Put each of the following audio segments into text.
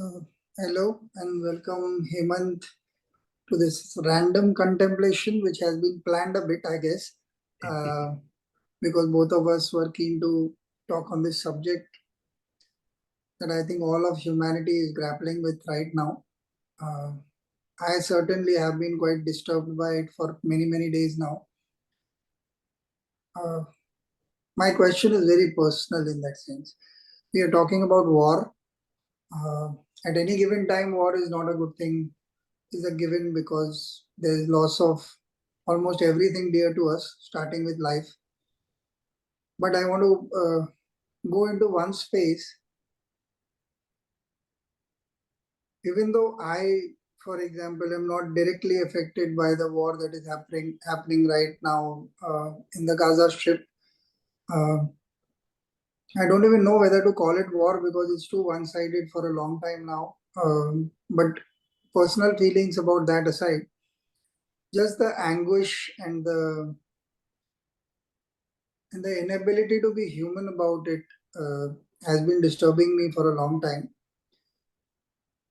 Uh, Hello and welcome, Hemant, to this random contemplation, which has been planned a bit, I guess, uh, because both of us were keen to talk on this subject that I think all of humanity is grappling with right now. Uh, I certainly have been quite disturbed by it for many, many days now. Uh, my question is very personal in that sense. We are talking about war. Uh, at any given time, war is not a good thing, is a given because there is loss of almost everything dear to us, starting with life. But I want to go into one space, even though I, for example, am not directly affected by the war that is happening right now in the Gaza Strip. Uh, I don't even know whether to call it war because it's too one-sided for a long time now. But personal feelings about that aside, just the anguish and the inability to be human about it uh, has been disturbing me for a long time.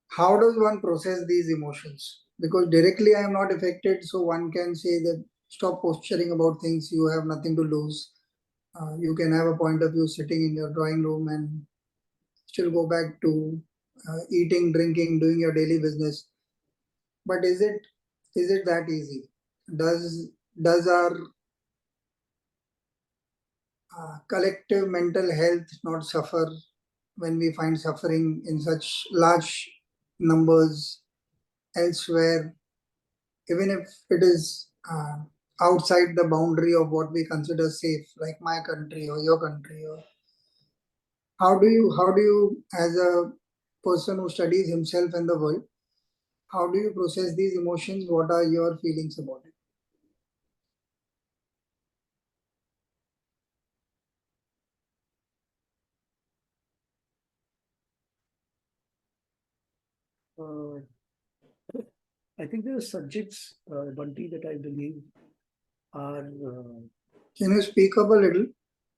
How does one process these emotions? Because directly I am not affected, so one can say that stop posturing about things, you have nothing to lose. You can have a point of view sitting in your drawing room and still go back to eating, drinking, doing your daily business. But is it that easy? Does our collective mental health not suffer when we find suffering in such large numbers elsewhere, even if it is outside the boundary of what we consider safe, like my country or your country? Or how do you, as a person who studies himself and the world, how do you process these emotions? What are your feelings about it? Uh, I think there are subjects, Bunty, that I believe are, Can you speak up a little?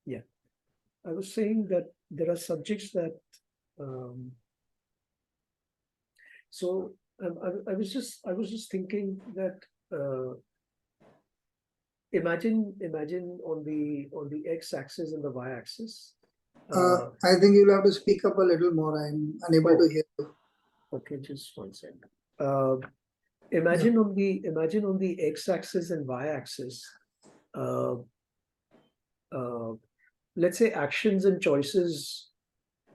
yeah. I was saying that there are subjects that, um, so I was just thinking that, imagine on the x-axis and the y-axis. I think you'll have to speak up a little more. I'm unable to Oh, hear you. okay, just one second. Uh, Yeah. imagine on the x-axis and y-axis. Uh, uh, let's say actions and choices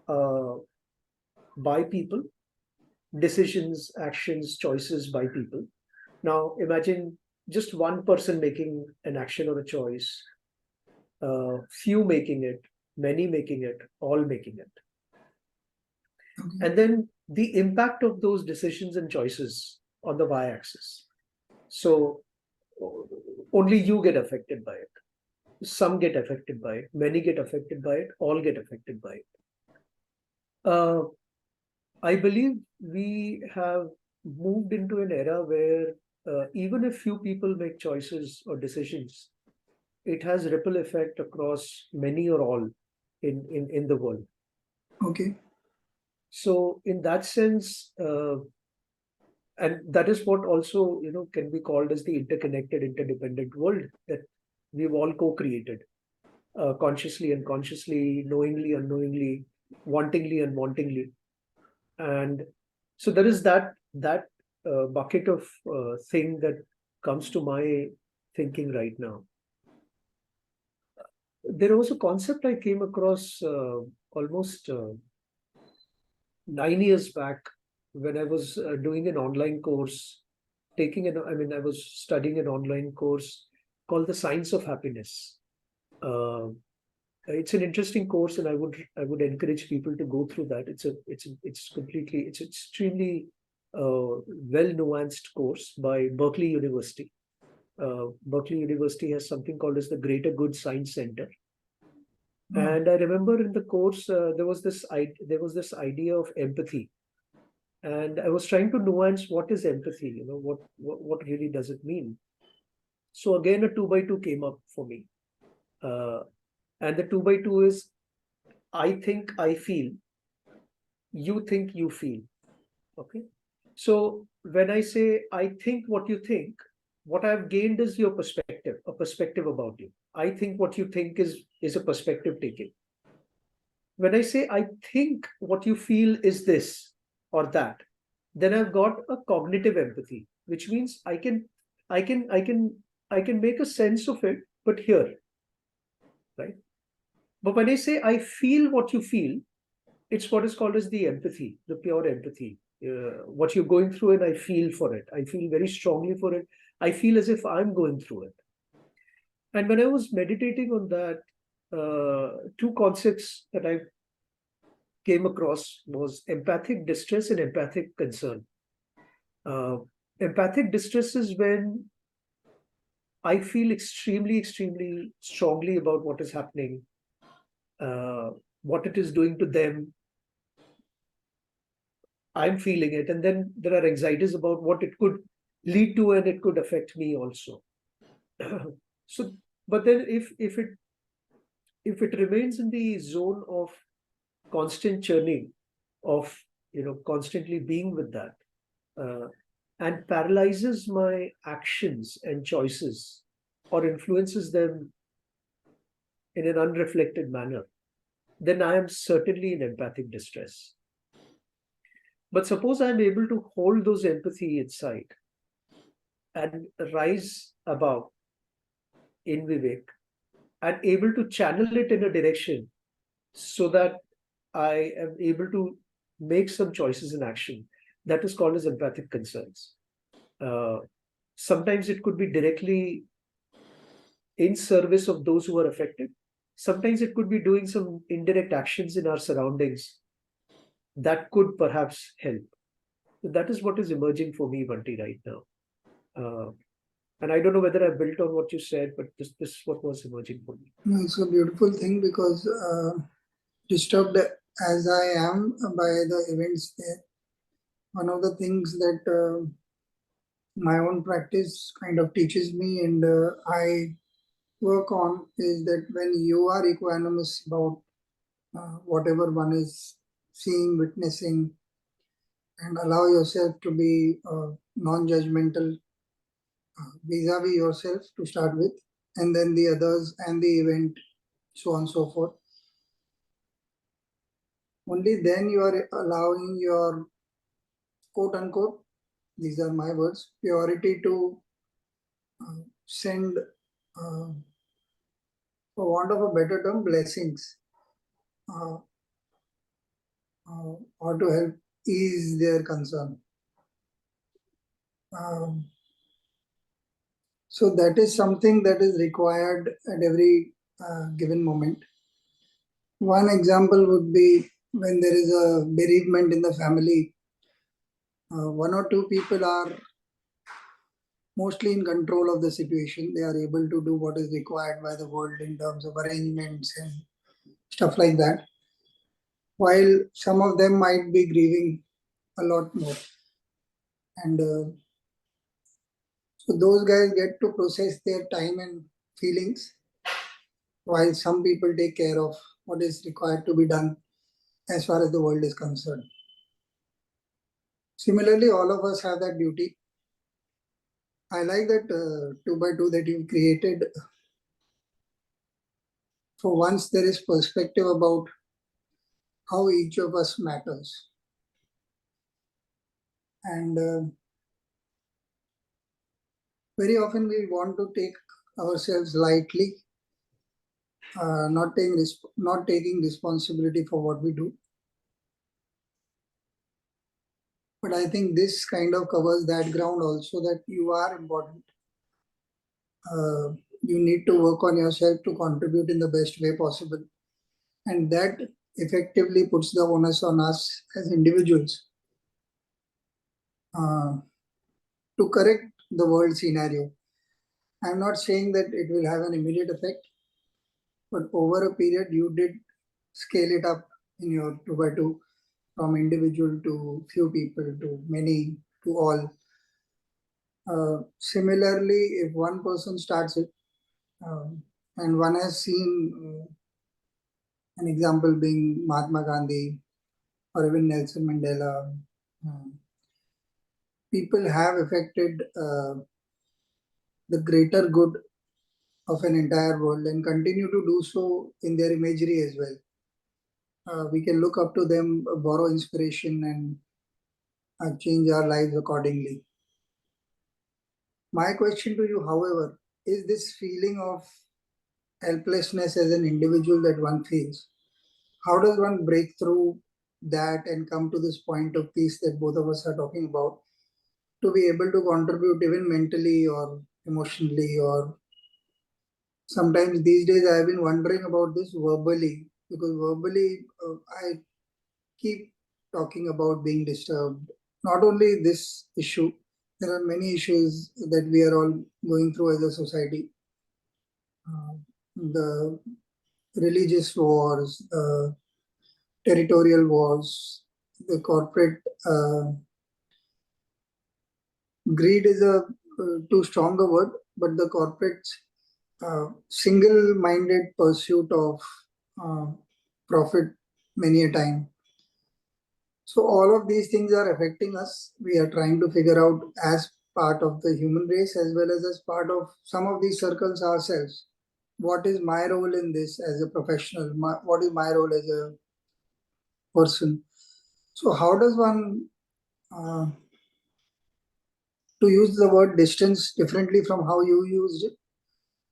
uh, by people, decisions, actions, choices by people. Now, imagine just one person making an action or a choice, few making it, many making it, all making it. Okay. And then the impact of those decisions and choices on the y axis. So, only you get affected by it. Some get affected by it, many get affected by it, all get affected by it. Uh, I believe we have moved into an era where even if few people make choices or decisions, it has ripple effect across many or all in the world. Okay. So in that sense, and that is what also can be called as the interconnected, interdependent world that we've all co-created, consciously, unconsciously, knowingly, unknowingly, wantingly, unwantingly. And so there is that bucket of thing that comes to my thinking right now. There was a concept I came across almost 9 years back when I was doing an online course, I was studying an online course called The Science of Happiness. Uh, it's an interesting course, and I would encourage people to go through that. It's extremely well nuanced course by Berkeley University. Berkeley University has something called as the Greater Good Science Center, Oh, and I remember in the course there was this idea of empathy, and I was trying to nuance what is empathy. What really does it mean? So again, a two by two came up for me, uh, and the two by two is I think I feel, you think you feel. Okay. So when I say I think what you think, what I've gained is your perspective, a perspective about you. I think what you think is a perspective taking. When I say I think what you feel is this or that, then I've got a cognitive empathy, which means I can, I can, I can make a sense of it, but here, right? But when I say I feel what you feel, it's what is called as the empathy, the pure empathy. What you're going through, and I feel for it. I feel very strongly for it. I feel as if I'm going through it. And when I was meditating on that, two concepts that I came across was empathic distress and empathic concern. Uh, Empathic distress is when I feel extremely, extremely strongly about what is happening, what it is doing to them. I'm feeling it, and then there are anxieties about what it could lead to, and it could affect me also. So, but then if it remains in the zone of constant churning, of constantly being with that, uh, and paralyzes my actions and choices, or influences them in an unreflected manner, then I am certainly in empathic distress. But suppose I'm able to hold those empathy inside and rise above in Vivek, and able to channel it in a direction so that I am able to make some choices in action. That is called as empathic concerns. Uh, Sometimes it could be directly in service of those who are affected. Sometimes it could be doing some indirect actions in our surroundings that could perhaps help. That is what is emerging for me, Bunty, right now. Uh, and I don't know whether I built on what you said, but this is what was emerging for me. It's a beautiful thing because disturbed as I am by the events there, one of the things that my own practice kind of teaches me and I work on is that when you are equanimous about whatever one is seeing, witnessing, and allow yourself to be non-judgmental vis-a-vis yourself to start with, and then the others and the event, so on and so forth. Only then you are allowing your quote unquote, these are my words, purity to send, for want of a better term, blessings, uh, or to help ease their concern. Um, so that is something that is required at every given moment. One example would be when there is a bereavement in the family, one or two people are mostly in control of the situation. They are able to do what is required by the world in terms of arrangements and stuff like that. While some of them might be grieving a lot more. And so those guys get to process their time and feelings, while some people take care of what is required to be done as far as the world is concerned. Similarly, all of us have that duty. I like that 2x2 that you created. For once, there is perspective about how each of us matters. And very often we want to take ourselves lightly, not taking responsibility for what we do. But I think this kind of covers that ground also, that you are important. You need to work on yourself to contribute in the best way possible. And that effectively puts the onus on us as individuals uh, to correct the world scenario. I'm not saying that it will have an immediate effect, but over a period, you did scale it up in your 2x2 from individual to few people to many to all. Similarly, if one person starts it, and one has seen an example being Mahatma Gandhi or even Nelson Mandela, people have affected the greater good of an entire world and continue to do so in their imagery as well. We can look up to them, borrow inspiration, and change our lives accordingly. My question to you, however, is this feeling of helplessness as an individual that one feels, how does one break through that and come to this point of peace that both of us are talking about, to be able to contribute even mentally or emotionally, or sometimes these days I've been wondering about this verbally, because verbally I keep talking about being disturbed. Not only this issue, there are many issues that we are all going through as a society. The religious wars, territorial wars, the corporate greed is a too strong a word, but the corporate single-minded pursuit of uh, profit many a time. So all of these things are affecting us. We are trying to figure out as part of the human race as well as part of some of these circles ourselves. What is my role in this as a professional? What is my role as a person? So how does one, uh, to use the word distance differently from how you used it,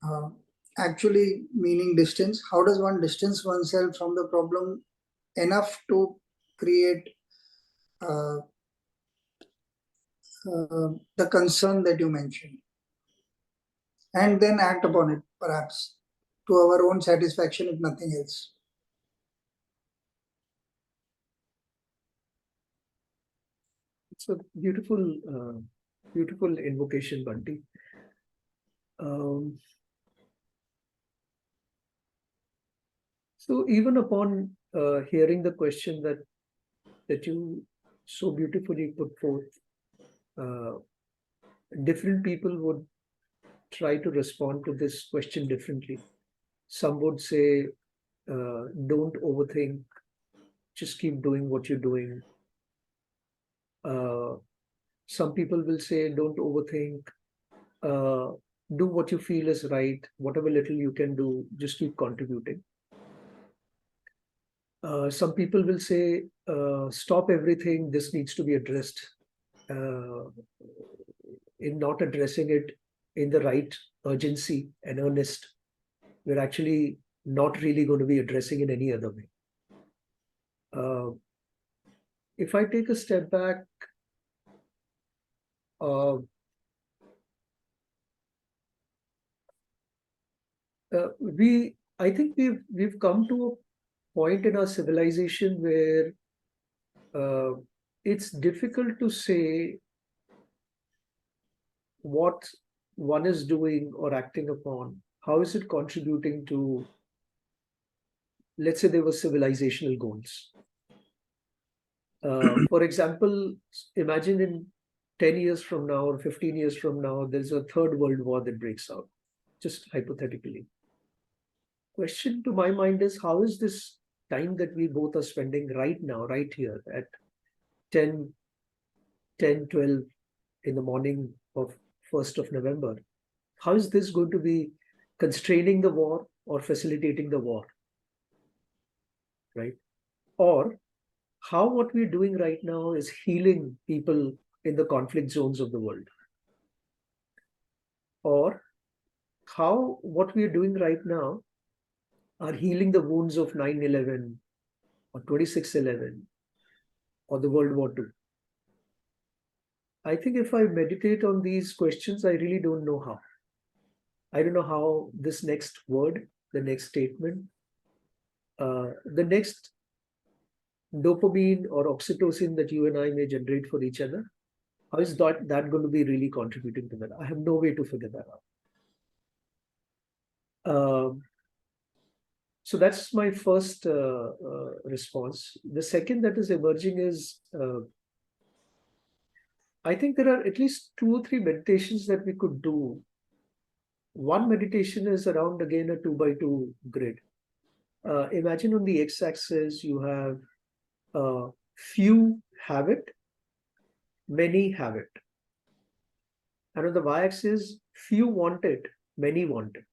uh, actually meaning distance, how does one distance oneself from the problem enough to create uh, the concern that you mentioned, and then act upon it, perhaps to our own satisfaction, if nothing else? It's a beautiful invocation, Bunty. Um, so even upon hearing the question that you so beautifully put forth, uh, different people would try to respond to this question differently. Some would say, don't overthink, just keep doing what you're doing. Uh, some people will say, don't overthink, uh, do what you feel is right, whatever little you can do, just keep contributing. Some people will say, stop everything, this needs to be addressed. Uh, in not addressing it in the right urgency and earnest, we're actually not really going to be addressing in any other way. Uh, if I take a step back, uh, I think we've come to a point in our civilization where uh, it's difficult to say what one is doing or acting upon. How is it contributing to, let's say, there were civilizational goals? For example, imagine in 10 years from now or 15 years from now, there's a third world war that breaks out, just hypothetically. Question to my mind is, how is this time that we both are spending right now, right here at 10, 10, 12 in the morning of 1st of November, how is this going to be constraining the war or facilitating the war, right? Or how what we're doing right now is healing people in the conflict zones of the world, or how what we are doing right now are healing the wounds of 9/11 or 26/11 or the World War II. I think if I meditate on these questions, I really don't know how. I don't know how this next word, the next statement, the next dopamine or oxytocin that you and I may generate for each other, how is that going to be really contributing to that? I have no way to figure that out. So that's my first response. The second that is emerging is, I think there are at least 2 or 3 meditations that we could do. One meditation is around, again, a 2x2 grid. Imagine on the x-axis you have few have it, many have it. And on the y-axis, few want it, many want it.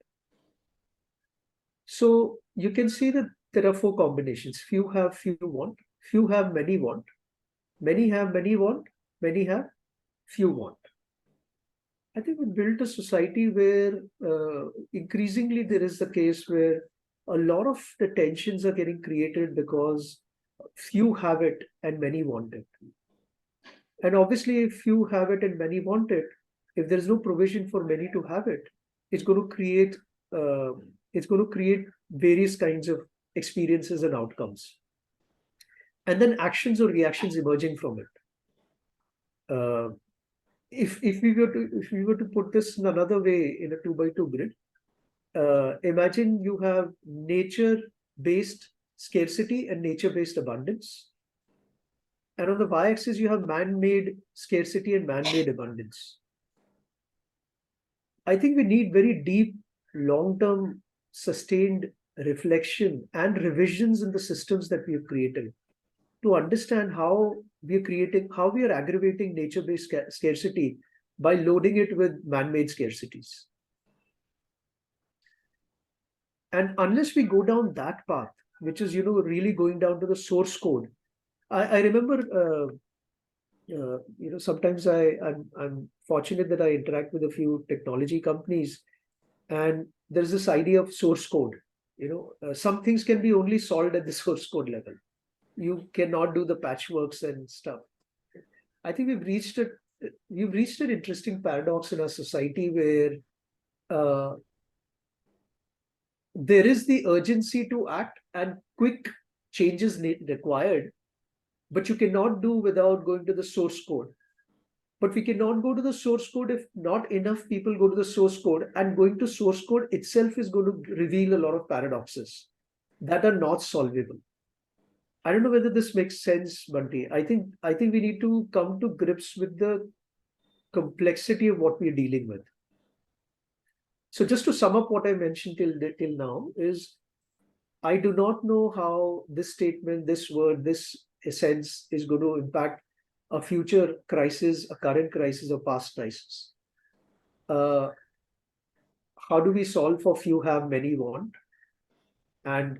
So you can see that there are four combinations. Few have, few want. Few have, many want. Many have, many want. Many have, few want. I think we built a society where increasingly there is the case where a lot of the tensions are getting created because few have it and many want it. And obviously, if few have it and many want it, if there's no provision for many to have it, it's going to create uh, it's going to create various kinds of experiences and outcomes, and then actions or reactions emerging from it. Uh, if we were to put this in another way in a 2 by 2 grid, imagine you have nature-based scarcity and nature-based abundance, and on the y-axis you have man-made scarcity and man-made abundance. I think we need very deep, long-term, sustained reflection and revisions in the systems that we have created to understand how how we are aggravating nature-based scarcity by loading it with man-made scarcities. And unless we go down that path, which is, really going down to the source code, I remember, sometimes I'm fortunate that I interact with a few technology companies, and there's this idea of source code. Some things can be only solved at the source code level. You cannot do the patchworks and stuff. I think we've reached an interesting paradox in our society where there is the urgency to act and quick changes required, but you cannot do without going to the source code. But we cannot go to the source code if not enough people go to the source code, and going to source code itself is going to reveal a lot of paradoxes that are not solvable. I don't know whether this makes sense, Bunty. I think we need to come to grips with the complexity of what we're dealing with. So just to sum up what I mentioned till now is, I do not know how this statement, this word, this essence is going to impact a future crisis, a current crisis, or past crisis. Uh, how do we solve for few have, many want? And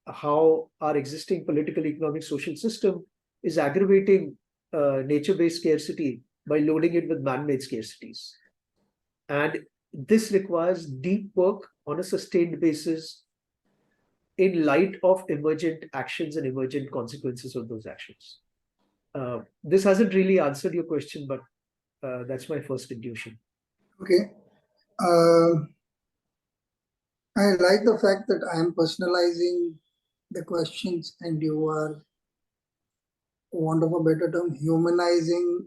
how our existing political, economic, social system is aggravating nature-based scarcity by loading it with man-made scarcities. And this requires deep work on a sustained basis in light of emergent actions and emergent consequences of those actions. This hasn't really answered your question, but that's my first intuition. Okay. I like the fact that I am personalizing the questions and you are, want of a better term, humanizing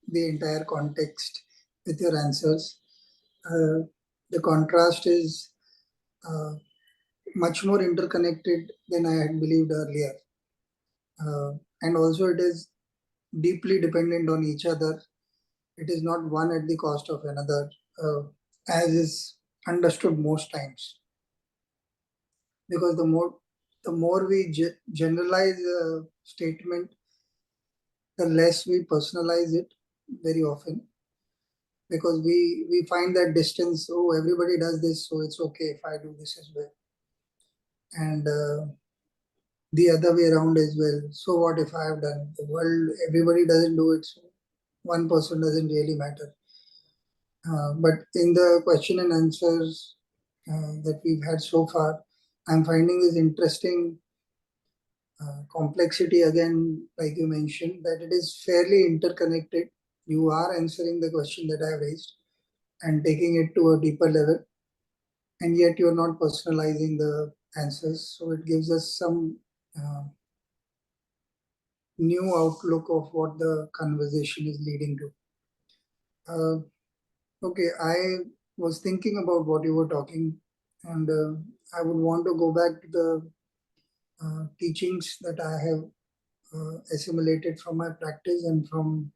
the entire context with your answers. The contrast is much more interconnected than I had believed earlier. And also, it is deeply dependent on each other. It is not one at the cost of another, as is understood most times. Because the more we generalize a statement, the less we personalize it very often. Because we find that distance, oh, everybody does this, so it's okay if I do this as well. And the other way around as well. So what if I have done? The world, everybody doesn't do it, so one person doesn't really matter. But in the question and answers that we've had so far, I'm finding this interesting complexity again, like you mentioned, that it is fairly interconnected. You are answering the question that I have raised and taking it to a deeper level, and yet you're not personalizing the answers. So it gives us some new outlook of what the conversation is leading to. Okay, I was thinking about what you were talking, and I would want to go back to the teachings that I have assimilated from my practice and from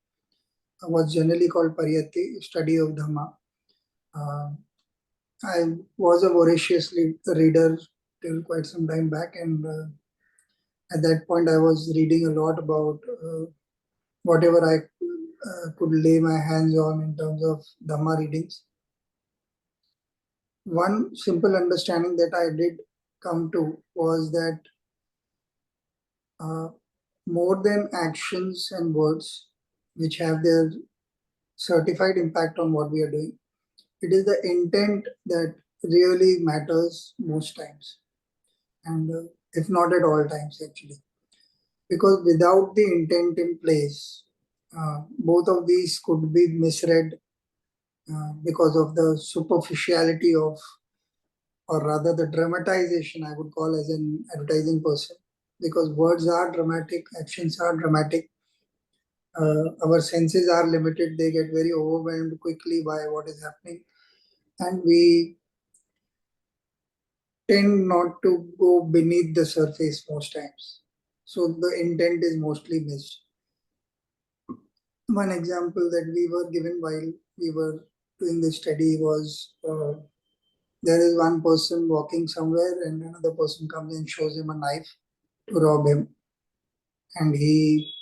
what's generally called pariyatti, study of Dhamma. Uh, I was a voracious reader till quite some time back, and at that point, I was reading a lot about whatever I could lay my hands on in terms of Dhamma readings. One simple understanding that I did come to was that more than actions and words, which have their certified impact on what we are doing, it is the intent that really matters most times, and if not at all times, actually. Because without the intent in place, both of these could be misread because of the superficiality of, or rather the dramatization, I would call as an advertising person, because words are dramatic, actions are dramatic. Our senses are limited, they get very overwhelmed quickly by what is happening, and we tend not to go beneath the surface most times. So the intent is mostly missed. One example that we were given while we were doing the study was there is one person walking somewhere and another person comes and shows him a knife to rob him, and he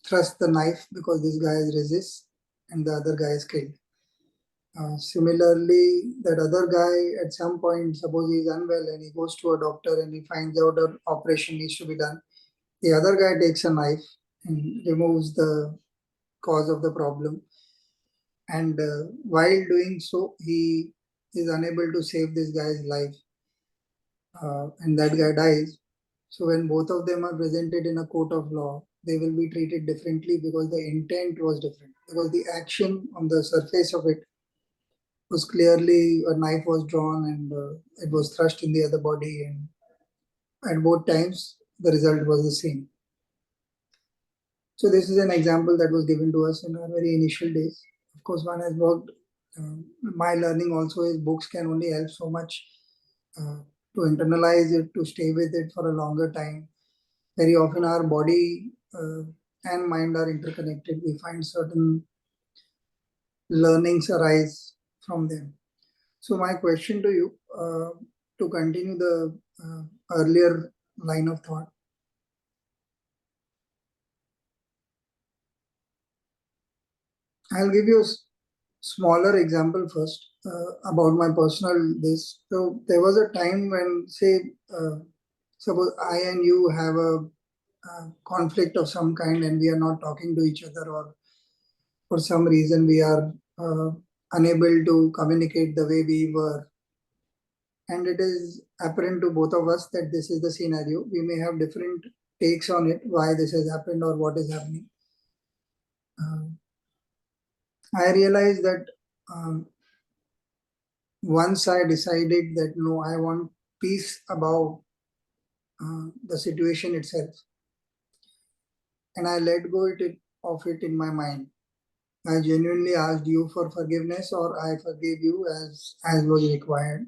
thrusts the knife because this guy resists and the other guy is killed. Similarly, that other guy at some point, suppose he is unwell and he goes to a doctor and he finds out an operation needs to be done. The other guy takes a knife and removes the cause of the problem. And while doing so, he is unable to save this guy's life, and that guy dies. So when both of them are presented in a court of law, they will be treated differently because the intent was different. Because the action on the surface of it was clearly a knife was drawn and it was thrust in the other body, and at both times the result was the same. So this is an example that was given to us in our very initial days. Of course, one has worked. My learning also is books can only help so much to internalize it, to stay with it for a longer time. Very often, our body and mind are interconnected. We find certain learnings arise from them. So, my question to you, to continue the earlier line of thought, I'll give you a smaller example first about my personal this. So there was a time when, say, suppose I and you have a conflict of some kind, and we are not talking to each other, or for some reason we are unable to communicate the way we were, and it is apparent to both of us that this is the scenario. We may have different takes on it, why this has happened or what is happening. I realized that once I decided that no, I want peace above the situation itself, and I let go of it in my mind. I genuinely asked you for forgiveness, or I forgave you as was required,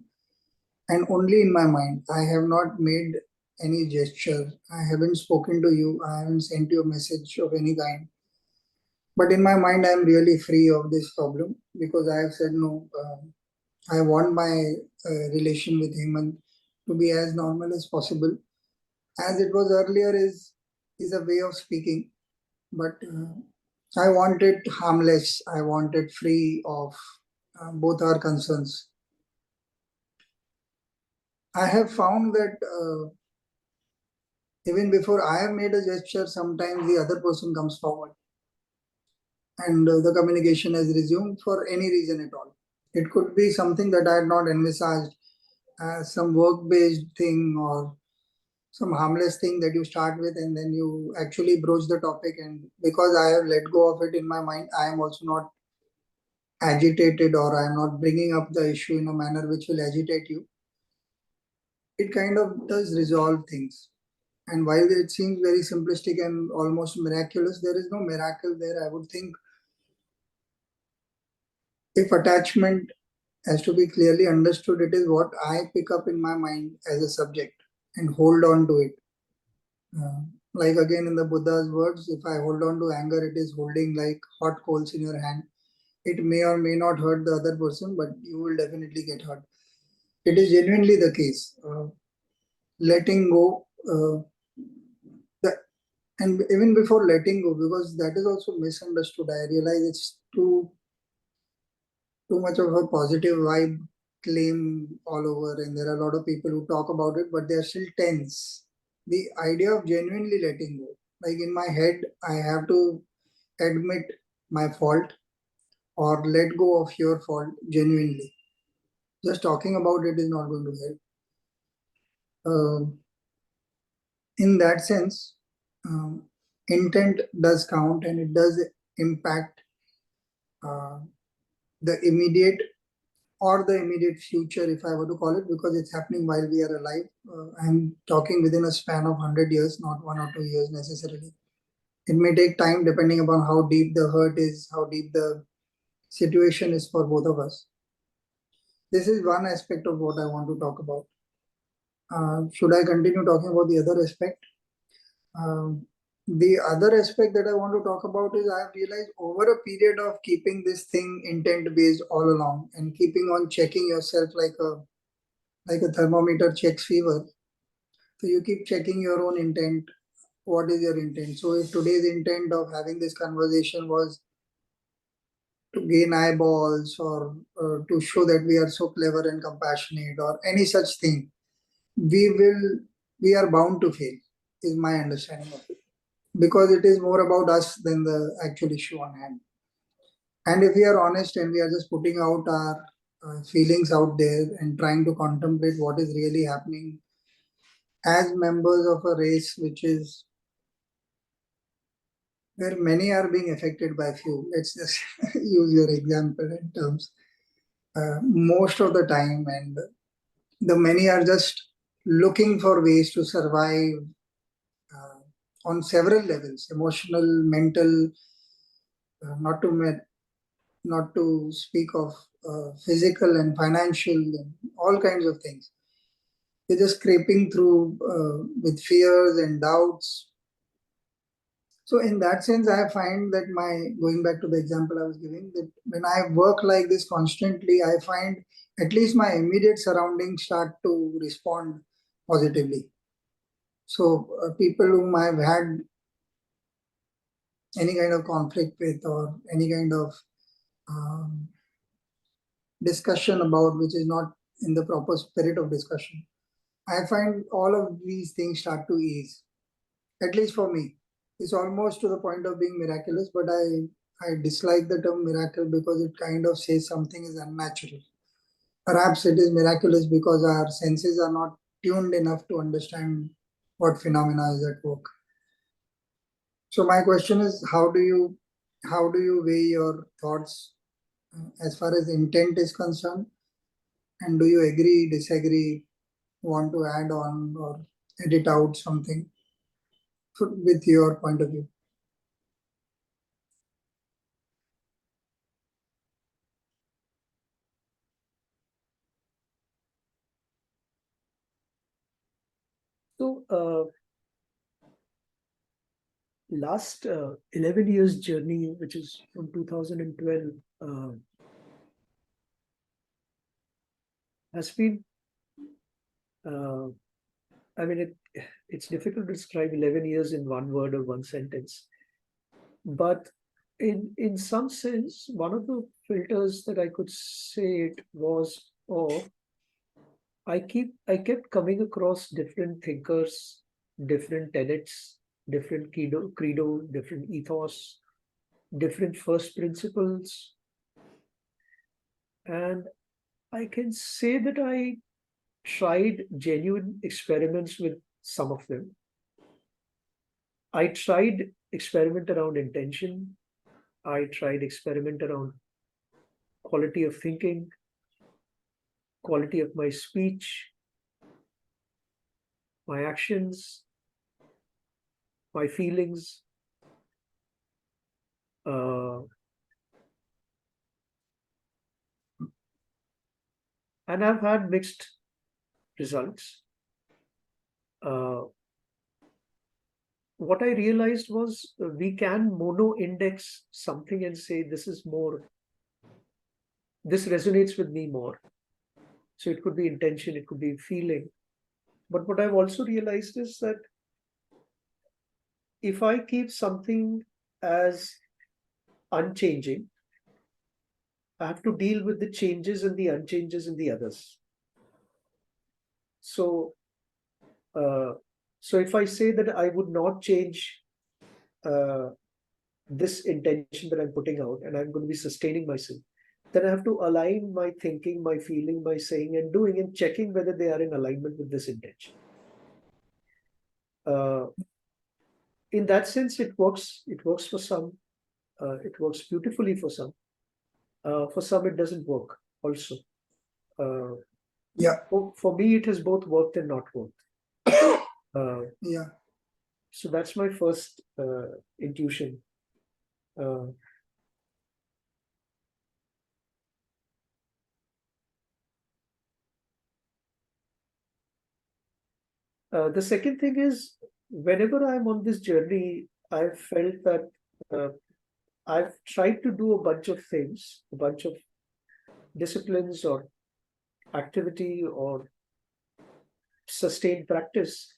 and only in my mind. I have not made any gesture. I haven't spoken to you. I haven't sent you a message of any kind. But in my mind, I am really free of this problem because I have said no. I want my relation with Hemant to be as normal as possible. As it was earlier is a way of speaking, but I want it harmless. I want it free of both our concerns. I have found that even before I have made a gesture, sometimes the other person comes forward and the communication has resumed for any reason at all. It could be something that I had not envisaged, some work based thing or some harmless thing that you start with and then you actually broach the topic. And because I have let go of it in my mind, I am also not agitated, or I am not bringing up the issue in a manner which will agitate you. It kind of does resolve things. And while it seems very simplistic and almost miraculous, there is no miracle there. I would think if attachment has to be clearly understood, it is what I pick up in my mind as a subject and hold on to it. Like again in the Buddha's words, if I hold on to anger, it is holding like hot coals in your hand. It may or may not hurt the other person, but you will definitely get hurt. It is genuinely the case. Letting go, the And even before letting go, because that is also misunderstood. I realize it's too much of a positive vibe claim all over, and there are a lot of people who talk about it, but they are still tense. The idea of genuinely letting go, like in my head, I have to admit my fault or let go of your fault genuinely. Just talking about it is not going to help. In that sense, intent does count and it does impact uh, the immediate or the immediate future, if I were to call it, because it's happening while we are alive. I'm talking within a span of 100 years, not 1 or 2 years necessarily. It may take time depending upon how deep the hurt is, how deep the situation is for both of us. This is one aspect of what I want to talk about. Should I continue talking about the other aspect? Um, the other aspect that I want to talk about is I have realized over a period of keeping this thing intent based all along and keeping on checking yourself like a thermometer checks fever. So you keep checking your own intent. What is your intent? So if today's intent of having this conversation was to gain eyeballs or to show that we are so clever and compassionate or any such thing, we will we are bound to fail. Is my understanding of it, because it is more about us than the actual issue on hand. And if we are honest and we are just putting out our feelings out there and trying to contemplate what is really happening as members of a race which is where many are being affected by few. Let's just use your example in terms most of the time, and the many are just looking for ways to survive uh, on several levels: emotional, mental, not to speak of physical and financial, and all kinds of things. They're just scraping through with fears and doubts. So in that sense, I find that going back to the example I was giving, that when I work like this constantly, I find at least my immediate surroundings start to respond positively. So people whom I've had any kind of conflict with or any kind of um, discussion about which is not in the proper spirit of discussion, I find all of these things start to ease. At least for me, it's almost to the point of being miraculous, but I dislike the term miracle because it kind of says something is unnatural. Perhaps it is miraculous because our senses are not tuned enough to understand what phenomena is at work. So my question is, how do you weigh your thoughts as far as intent is concerned, and do you agree, disagree, want to add on or edit out something with your point of view? So, last 11 years journey, which is from 2012, has been, uh, I mean, it's difficult to describe 11 years in one word or one sentence. But in some sense, one of the filters that I could say it was, oh, I kept coming across different thinkers, different tenets, different credo, different ethos, different first principles. And I can say that I tried genuine experiments with some of them. I tried experiment around intention. I tried experiment around quality of thinking, quality of my speech, my actions, my feelings. Uh, and I've had mixed results. Uh, what I realized was we can mono index something and say, this resonates with me more. So it could be intention, it could be feeling. But what I've also realized is that if I keep something as unchanging, I have to deal with the changes and the unchanges in the others. So, so if I say that I would not change uh, this intention that I'm putting out, and I'm going to be sustaining myself, then I have to align my thinking, my feeling, my saying, and doing, and checking whether they are in alignment with this intention. Uh, in that sense, it works. It works for some. It works beautifully for some. For some, it doesn't work. Also, uh, Yeah. for me, it has both worked and not worked. Yeah. So that's my first intuition. The second thing is, whenever I'm on this journey, I've felt that uh, I've tried to do a bunch of things, a bunch of disciplines or activity or sustained practice.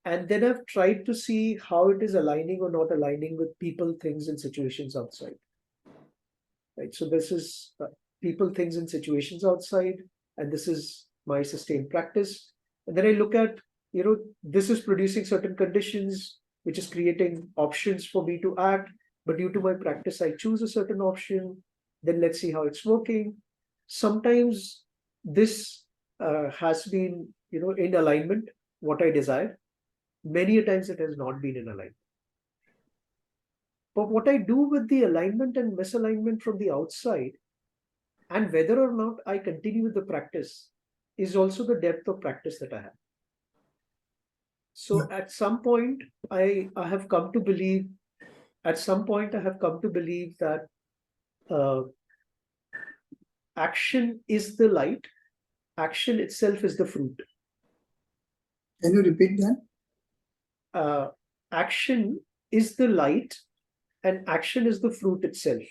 And then I've tried to see how it is aligning or not aligning with people, things, and situations outside. Right. So this is people, things, and situations outside, and this is my sustained practice. And then I look at, this is producing certain conditions, which is creating options for me to act. But due to my practice, I choose a certain option. Then let's see how it's working. Sometimes this has been, in alignment, what I desired. Many a times it has not been in alignment. But what I do with the alignment and misalignment from the outside, and whether or not I continue with the practice, is also the depth of practice that I have. So at some point, I have come to believe, that uh, action is the light, action itself is the fruit. Can you repeat that? Action is the light, and action is the fruit itself.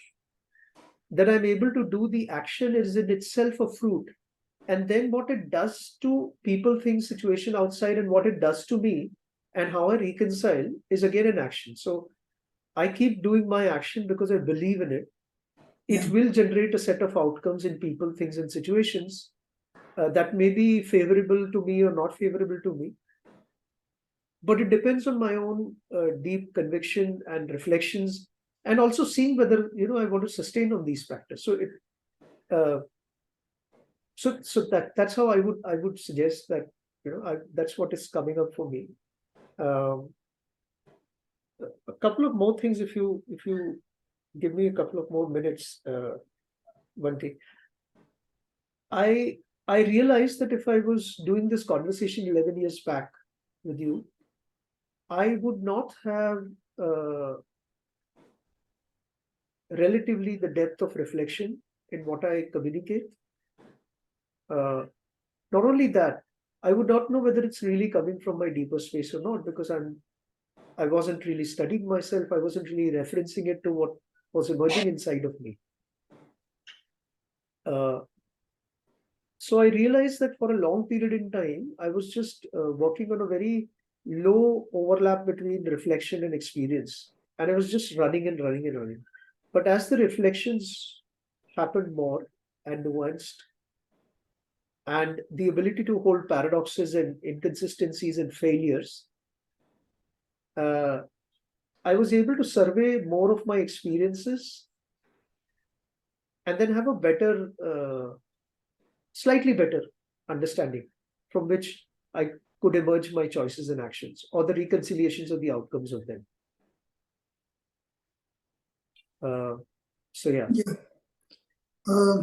That I'm able to do the action is in itself a fruit. And then what it does to people, things, situation outside, and what it does to me, and how I reconcile, is again an action. So I keep doing my action because I believe in it. It will generate a set of outcomes in people, things, and situations that may be favorable to me or not favorable to me. But it depends on my own deep conviction and reflections, and also seeing whether I want to sustain on these practices. So so that's how I would suggest that that's what is coming up for me. Um, a couple of more things, if you give me a couple of more minutes, Vanti. I realized that if I was doing this conversation 11 years back with you, I would not have relatively the depth of reflection in what I communicate. Not only that, I would not know whether it's really coming from my deeper space or not, because I wasn't really studying myself. I wasn't really referencing it to what was emerging inside of me. So I realized that for a long period in time, I was just working on a very low overlap between reflection and experience. And I was just running and running and running. But as the reflections happened more and nuanced, and the ability to hold paradoxes and inconsistencies and failures, uh, I was able to survey more of my experiences and then have a better, slightly better understanding from which I could emerge my choices and actions, or the reconciliations of the outcomes of them. So yeah. Yeah.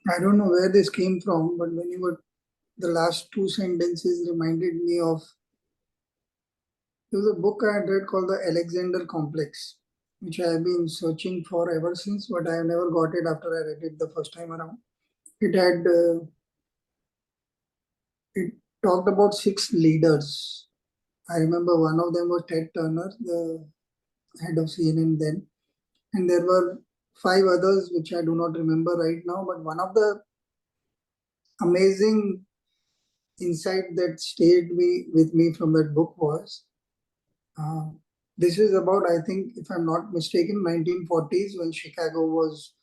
I don't know where this came from, but when you were the last two sentences reminded me of, there was a book I had read called The Alexander Complex, which I have been searching for ever since, but I have never got it after I read it the first time around. It had it talked about 6 leaders. I remember one of them was Ted Turner, the head of CNN then, and there were 5 others which I do not remember right now. But one of the amazing insight that stayed with me from that book was This is about, I think, if I'm not mistaken, 1940s, when Chicago was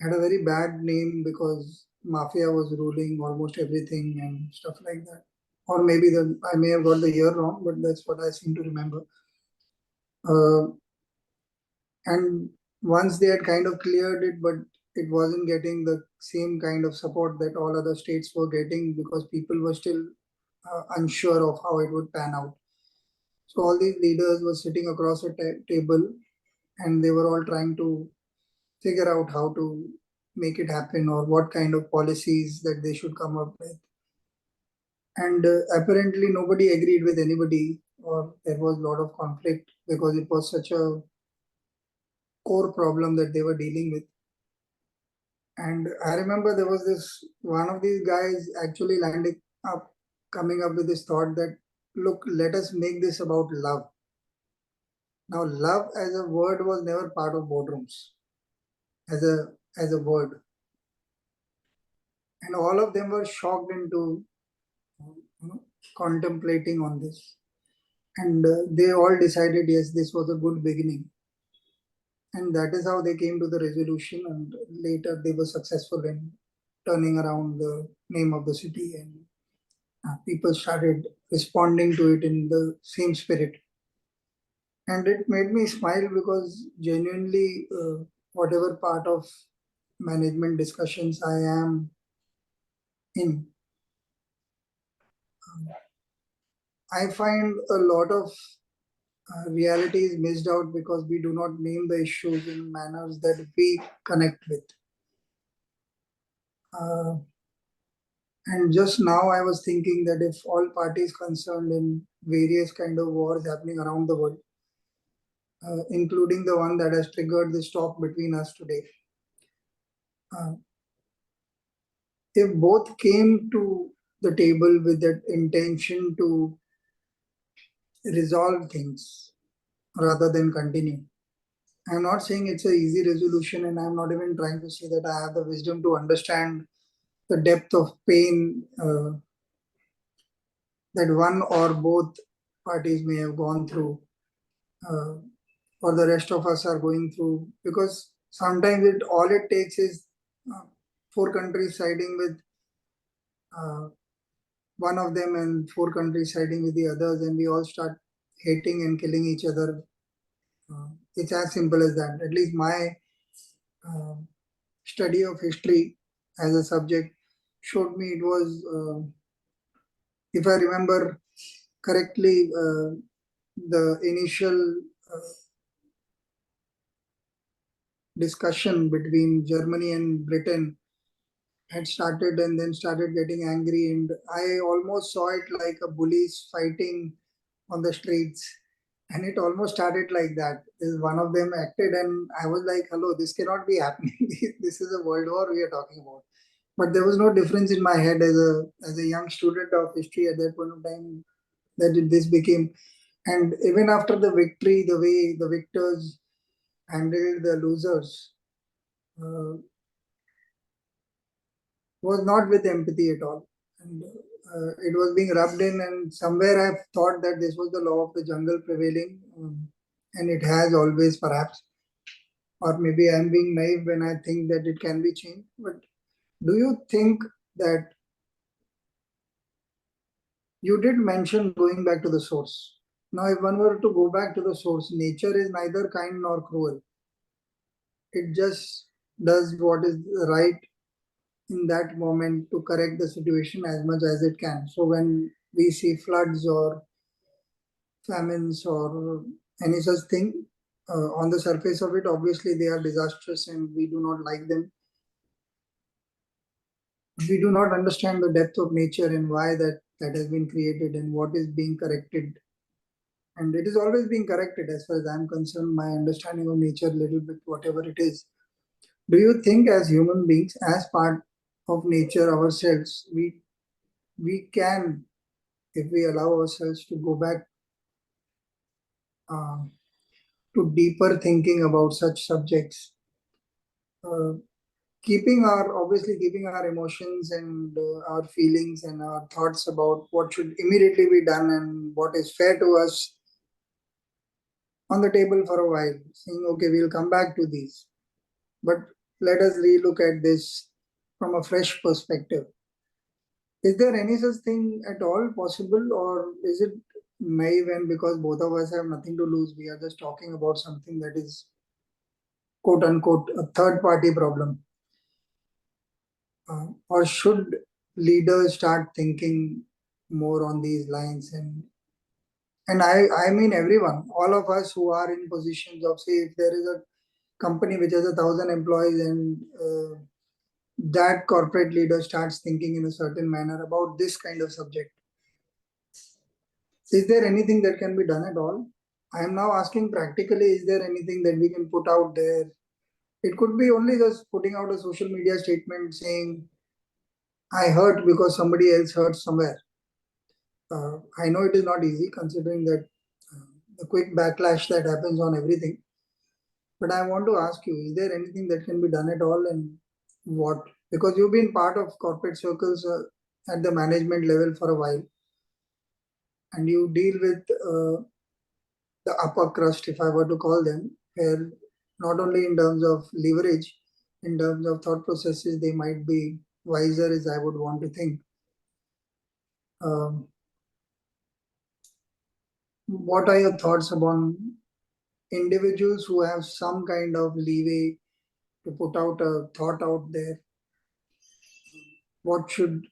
had a very bad name because mafia was ruling almost everything and stuff like that. Or maybe I may have got the year wrong, but that's what I seem to remember. Uh, and once they had kind of cleared it, but it wasn't getting the same kind of support that all other states were getting because people were still unsure of how it would pan out. So all these leaders were sitting across a table and they were all trying to figure out how to make it happen or what kind of policies that they should come up with. And apparently nobody agreed with anybody, or there was a lot of conflict because it was such a core problem that they were dealing with. And I remember there was this one of these guys actually landing up, coming up with this thought that, look, let us make this about love. Now, love as a word was never part of boardrooms as a word, and all of them were shocked into contemplating on this, and they all decided yes, this was a good beginning, and that is how they came to the resolution. And later, they were successful in turning around the name of the city, and people started responding to it in the same spirit. And it made me smile because genuinely, whatever part of management discussions I am in, I find a lot of reality is missed out because we do not name the issues in manners that we connect with. Uh, and just now I was thinking that if all parties concerned in various kind of wars happening around the world, including the one that has triggered this talk between us today, uh, if both came to the table with that intention to resolve things rather than continue. I'm not saying it's an easy resolution, and I'm not even trying to say that I have the wisdom to understand the depth of pain that one or both parties may have gone through, uh, or the rest of us are going through. Because sometimes all it takes is uh, four countries siding with uh, one of them and four countries siding with the others, and we all start hating and killing each other. It's as simple as that. At least my uh, study of history as a subject showed me it was, if I remember correctly, the initial discussion between Germany and Britain had started and then started getting angry. And I almost saw it like a bullies fighting on the streets. And it almost started like that. One of them acted, and I was like, hello, this cannot be happening. This is a world war we are talking about. But there was no difference in my head as a young student of history at that point of time that this became. And even after the victory, the way the victors handled the losers uh, was not with empathy at all. And it was being rubbed in, and somewhere I thought that this was the law of the jungle prevailing, and it has always, perhaps. Or maybe I'm being naive when I think that it can be changed. But do you think that you did mention going back to the source? Now, if one were to go back to the source, nature is neither kind nor cruel. It just does what is right in that moment to correct the situation as much as it can. So when we see floods or famines or any such thing, on the surface of it, obviously they are disastrous and we do not like them. We do not understand the depth of nature and why that has been created and what is being corrected. And it is always being corrected as far as I'm concerned, my understanding of nature, little bit, whatever it is. Do you think as human beings, as part of nature ourselves, we can, if we allow ourselves to go back uh, to deeper thinking about such subjects, uh, keeping our emotions and our feelings and our thoughts about what should immediately be done and what is fair to us on the table for a while, saying, okay, we'll come back to these. But let us relook at this from a fresh perspective. Is there any such thing at all possible, or is it naive and because both of us have nothing to lose, we are just talking about something that is quote unquote a third party problem? Or should leaders start thinking more on these lines? And I mean everyone, all of us who are in positions of, say, if there is a company which has 1,000 employees and that corporate leader starts thinking in a certain manner about this kind of subject, is there anything that can be done at all? I am now asking practically, is there anything that we can put out there? It could be only just putting out a social media statement saying, I hurt because somebody else hurt somewhere. I know it is not easy considering that the quick backlash that happens on everything. But I want to ask you, is there anything that can be done at all, and what? Because you've been part of corporate circles at the management level for a while, and you deal with the upper crust, if I were to call them, where not only in terms of leverage, in terms of thought processes, they might be wiser, as I would want to think. Um, what are your thoughts about individuals who have some kind of leeway to put out a thought out there? What should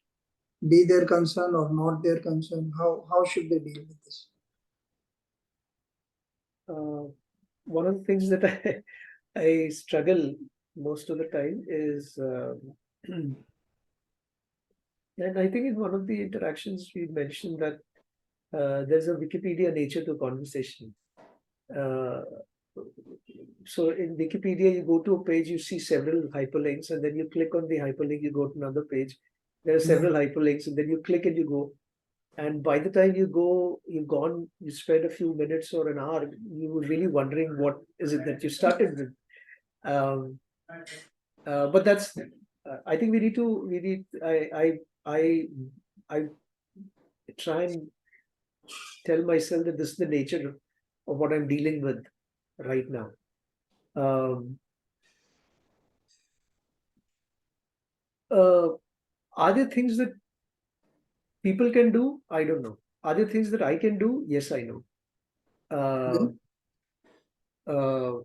be their concern or not their concern? How should they deal with this? One of the things that I struggle most of the time is, and I think in one of the interactions we mentioned that there's a Wikipedia nature to conversation. Uh, so in Wikipedia, you go to a page, you see several hyperlinks, and then you click on the hyperlink, you go to another page. There are Yeah. several hyperlinks, and then you click and you go. And by the time you go, you've gone, you spend a few minutes or an hour, you were really wondering what is it that you started with. Um, but that's, I think I try and tell myself that this is the nature of what I'm dealing with right now. Um, uh, are there things that people can do? I don't know. Are there things that I can do? Yes, I know. Uh, Okay. uh,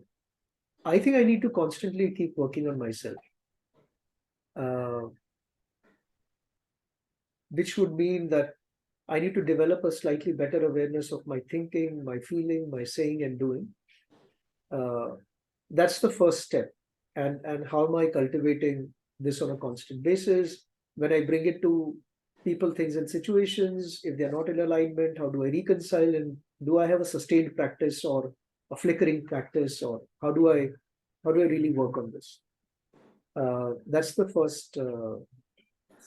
I think I need to constantly keep working on myself, uh, which would mean that I need to develop a slightly better awareness of my thinking, my feeling, my saying and doing. Uh, that's the first step. And how am I cultivating this on a constant basis? When I bring it to people, things, and situations, if they're not in alignment, how do I reconcile? And do I have a sustained practice or a flickering practice, or how do I really work on this? That's the first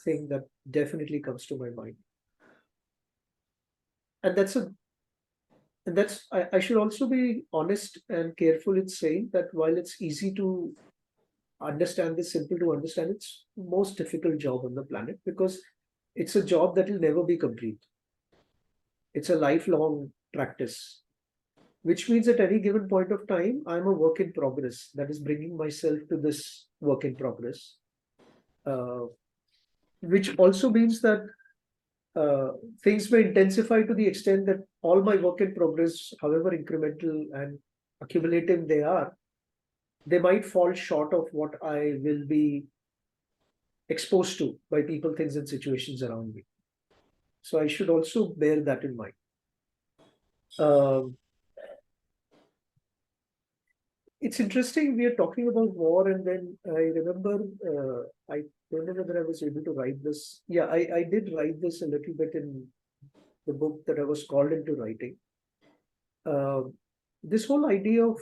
thing that definitely comes to my mind. And I should also be honest and careful in saying that while it's easy to understand this, simple to understand, it's the most difficult job on the planet because it's a job that will never be complete. It's a lifelong practice, which means at any given point of time, I'm a work in progress that is bringing myself to this work in progress. Uh, which also means that uh, things may intensify to the extent that all my work in progress, however incremental and accumulative they are, they might fall short of what I will be exposed to by people, things, and situations around me. So I should also bear that in mind. Um, it's interesting. We are talking about war, and then I remember. I don't know whether I was able to write this. Yeah, I did write this a little bit in the book that I was called into writing. Uh, this whole idea of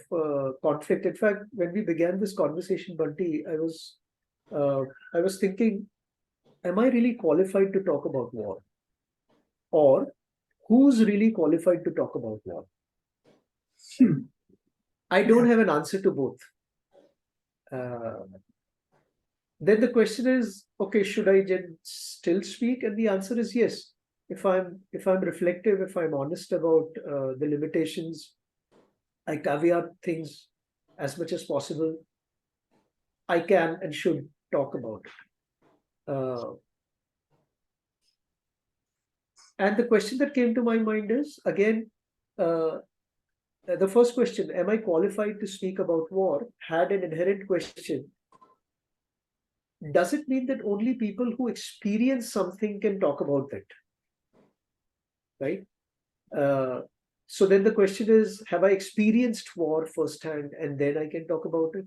conflict. In fact, when we began this conversation, Bunty, uh, I was thinking, am I really qualified to talk about war, or who's really qualified to talk about war? I don't Yeah. have an answer to both. Uh, then the question is, okay, should I still speak? And the answer is yes. If I'm reflective, if I'm honest about the limitations, I caveat things as much as possible, I can and should talk about it. And the question that came to my mind is, again, the first question, am I qualified to speak about war, had an inherent question. Does it mean that only people who experience something can talk about it? Right? So then the question is, have I experienced war firsthand and then I can talk about it?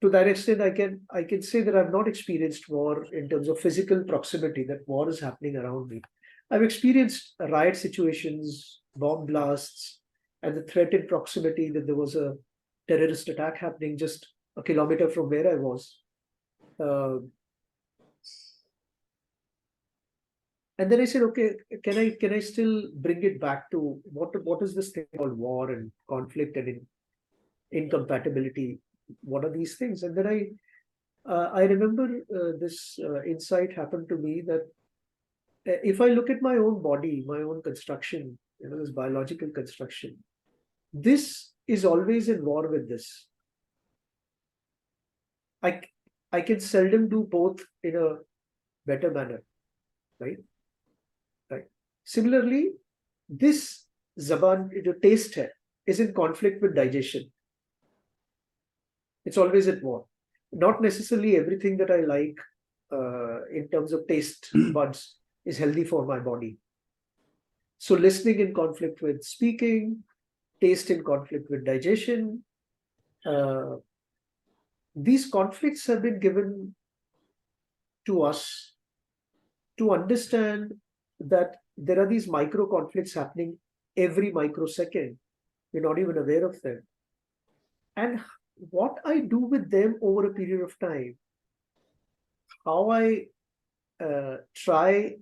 To that extent, I can say that I've not experienced war in terms of physical proximity, that war is happening around me. I've experienced riot situations, bomb blasts, and the threat in proximity that there was a terrorist attack happening just a kilometer from where I was. And then I said, okay, can I still bring it back to what is this thing called war and conflict and incompatibility? What are these things? And then I remember this insight happened to me that if I look at my own body, my own construction, this biological construction, this is always in war with this. I can seldom do both in a better manner, right? Right. Similarly, this zaban, taste is in conflict with digestion. It's always at war. Not necessarily everything that I like in terms of taste buds is healthy for my body. So listening in conflict with speaking, taste in conflict with digestion. These conflicts have been given to us to understand that there are these micro conflicts happening every microsecond. We're not even aware of them. And what I do with them over a period of time, how I try,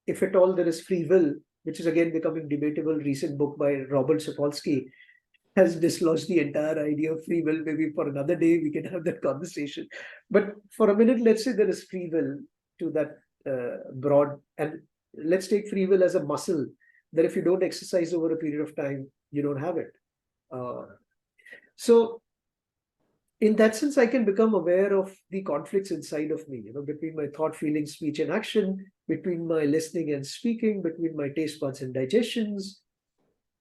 if at all there is free will, which is again becoming debatable. Recent book by Robert Sapolsky has dislodged the entire idea of free will. Maybe for another day we can have that conversation. But for a minute, let's say there is free will to that broad, and let's take free will as a muscle that if you don't exercise over a period of time, you don't have it. So in that sense, I can become aware of the conflicts inside of me, between my thought, feeling, speech, and action, between my listening and speaking, between my taste buds and digestions.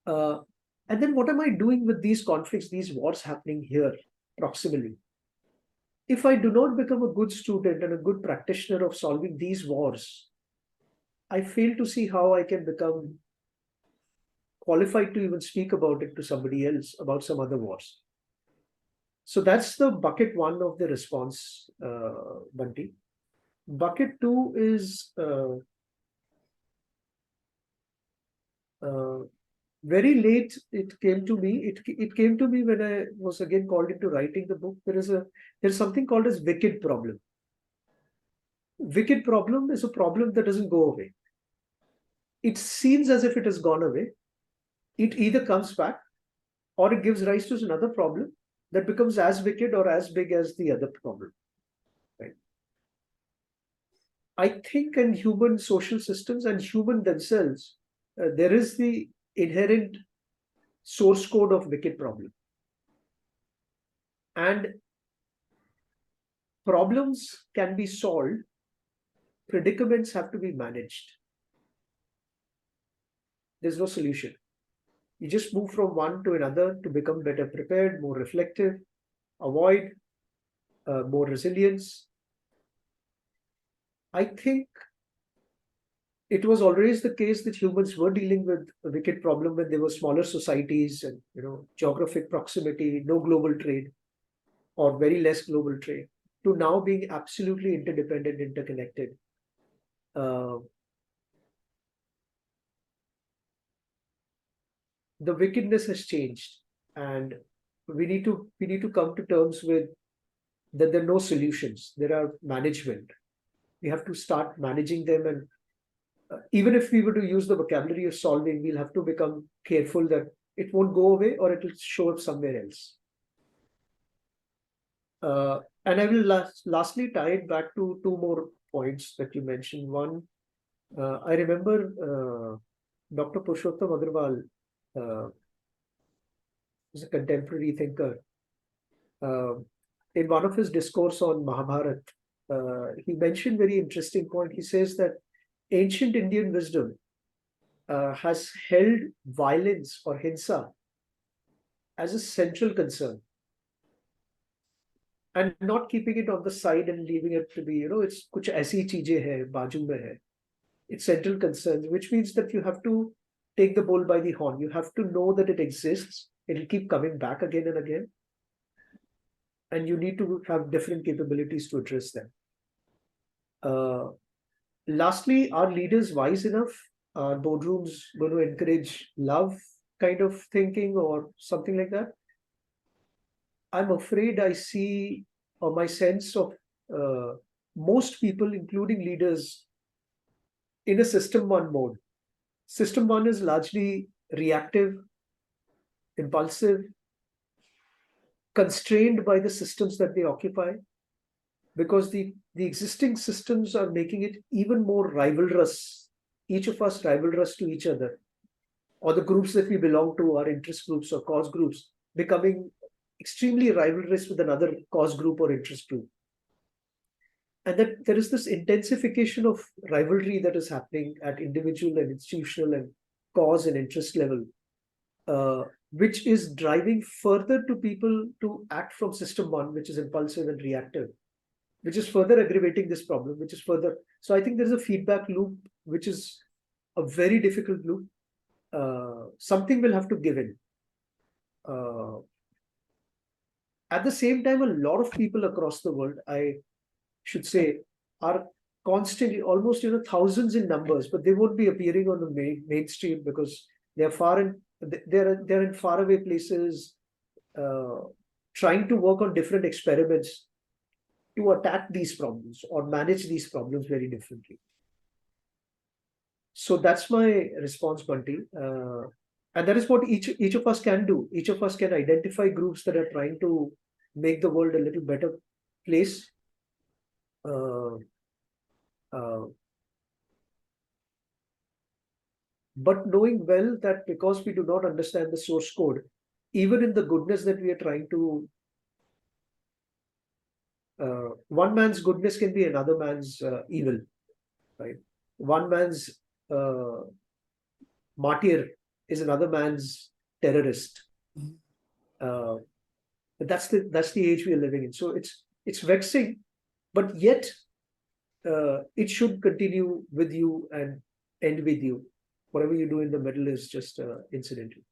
And then what am I doing with these conflicts, these wars happening here proximally? If I do not become a good student and a good practitioner of solving these wars, I fail to see how I can become qualified to even speak about it to somebody else, about some other wars. So that's the bucket one of the response, Bunty. Bucket two is very late. It came to me. It came to me when I was again called into writing the book. There's something called as wicked problem. Wicked problem is a problem that doesn't go away. It seems as if it has gone away. It either comes back or it gives rise to another problem that becomes as wicked or as big as the other problem. Right? I think in human social systems and human themselves, there is the inherent source code of wicked problem. And problems can be solved, predicaments have to be managed. There's no solution. You just move from one to another to become better prepared, more reflective, avoid more resilience. I think it was always the case that humans were dealing with a wicked problem when there were smaller societies and geographic proximity, no global trade, or very less global trade, to now being absolutely interdependent, interconnected. The wickedness has changed, and we need to come to terms with that there are no solutions. There are management. We have to start managing them, and even if we were to use the vocabulary of solving, we'll have to become careful that it won't go away or it will show up somewhere else. And I will lastly tie it back to two more points that you mentioned. One, I remember Dr. Purushottam Agarwal is a contemporary thinker. In one of his discourse on Mahabharat, he mentioned very interesting point. He says that ancient Indian wisdom has held violence or hinsa as a central concern, and not keeping it on the side and leaving it to be, it's kuch aisi cheezein hai, baaju mein hai. It's central concerns, which means that you have to take the bull by the horn. You have to know that it exists. It'll keep coming back again and again. And you need to have different capabilities to address them. Lastly, are leaders wise enough? Are boardrooms going to encourage love kind of thinking or something like that? I'm afraid I see, or my sense of most people, including leaders, in a system one mode. System one is largely reactive, impulsive, constrained by the systems that they occupy, because the existing systems are making it even more rivalrous, each of us rivalrous to each other, or the groups that we belong to, our interest groups or cause groups, becoming extremely rivalrous with another cause group or interest group. And that there is this intensification of rivalry that is happening at individual and institutional and cause and interest level, which is driving further to people to act from system one, which is impulsive and reactive, which is further aggravating this problem, which is further. So I think there's a feedback loop, which is a very difficult loop. Something will have to give in. At the same time, a lot of people across the world, I should say, are constantly, almost thousands in numbers, but they won't be appearing on the mainstream because they're they're in faraway places, trying to work on different experiments to attack these problems or manage these problems very differently. So that's my response, Bunty. And that is what each of us can do. Each of us can identify groups that are trying to make the world a little better place. But knowing well that because we do not understand the source code, even in the goodness that we are trying to, one man's goodness can be another man's evil, right? One man's martyr is another man's terrorist. That's the age we are living in. So it's vexing, but yet it should continue with you and end with you. Whatever you do in the middle is just incidental.